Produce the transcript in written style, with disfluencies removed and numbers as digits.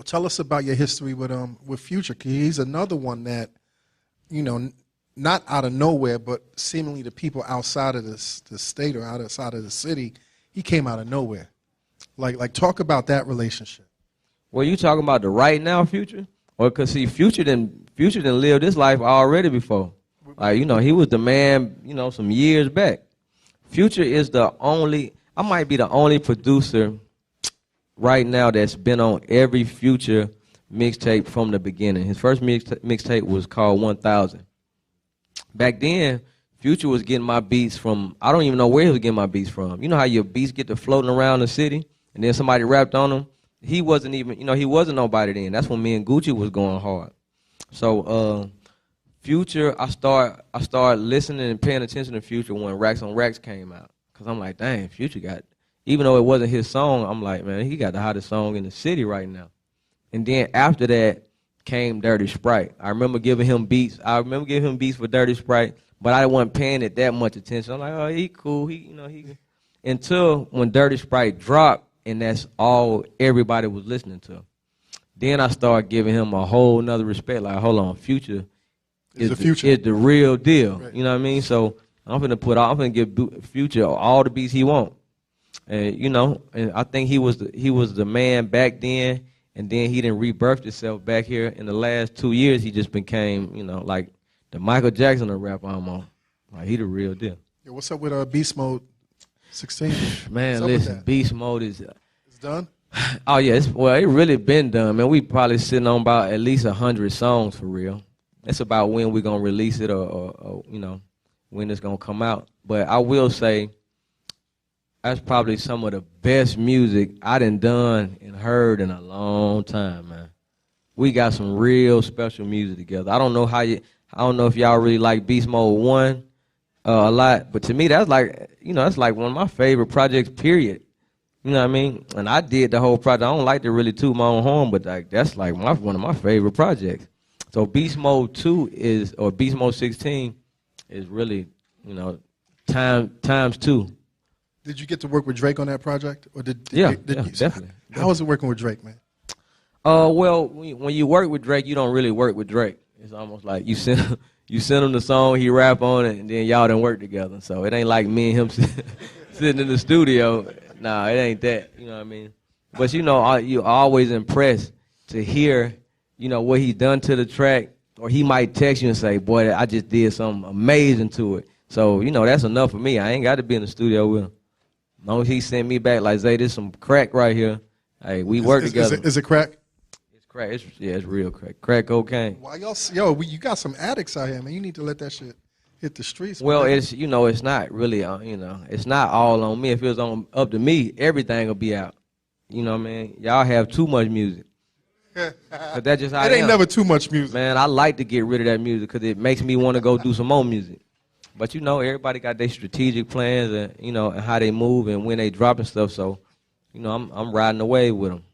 Tell us about your history with Future. 'Cause he's another one that, not out of nowhere, but seemingly the people outside of the state or outside of the city, he came out of nowhere. Like talk about that relationship. Well, you talking about the right now Future? Well, because see, Future didn't live this life already before. Like, he was the man, some years back. Future is I might be the only producer right now that's been on every Future mixtape from the beginning. His first mixtape was called 1000. Back then, Future was getting my beats from, I don't even know where he was getting my beats from. You know how your beats get to floating around the city and then somebody rapped on them? He wasn't even, he wasn't nobody then. That's when me and Gucci was going hard. So Future, I started listening and paying attention to Future when Racks on Racks came out. Because I'm like, dang, Future got, even though it wasn't his song, I'm like, man, he got the hottest song in the city right now. And then after that came Dirty Sprite. I remember giving him beats. For Dirty Sprite, but I wasn't paying it that much attention. I'm like, oh, he cool. He until when Dirty Sprite dropped, and that's all everybody was listening to. Then I started giving him a whole nother respect. Like, hold on, Future is the real deal. Right. You know what I mean? So I'm finna give Future all the beats he want. And and I think he was the man back then, and then he didn't rebirth himself back here. In the last 2 years, he just became, like the Michael Jackson of rap almost. Like, he the real deal. Yeah, what's up with Beast Mode 16? Man, listen, Beast Mode is it's done? Oh yeah, it really been done, man. We probably sitting on about at least 100 songs for real. It's about when we're gonna release it or when it's gonna come out. But I will say that's probably some of the best music I done and heard in a long time, man. We got some real special music together. I don't know if y'all really like Beast Mode 1 a lot, but to me that's like one of my favorite projects, period. You know what I mean? And I did the whole project. I don't like to really toot my own horn, but that's like one of my favorite projects. So Beast Mode 2 or Beast Mode 16 is really, times 2. Did you get to work with Drake on that project? Or Yeah, definitely. How was it working with Drake, man? Well, when you work with Drake, you don't really work with Drake. It's almost like you send him the song, he rap on it, and then y'all done work together. So it ain't like me and him sitting in the studio. Nah, it ain't that. You know what I mean? But you're always impressed to hear, what he done to the track, or he might text you and say, boy, I just did something amazing to it. So, that's enough for me. I ain't got to be in the studio with him. As long as he sent me back, like, Zay, this some crack right here. Hey, we work together. Is it crack? It's crack. It's real crack. Crack cocaine. Why you got some addicts out here, man. You need to let that shit hit the streets. Well, man. it's not really, it's not all on me. If it was up to me, everything will be out. You know what I mean? Y'all have too much music. But that's just how it ain't never too much music. Man, I like to get rid of that music because it makes me want to go do some more music. But everybody got their strategic plans and and how they move and when they drop and stuff. So, I'm riding away with them.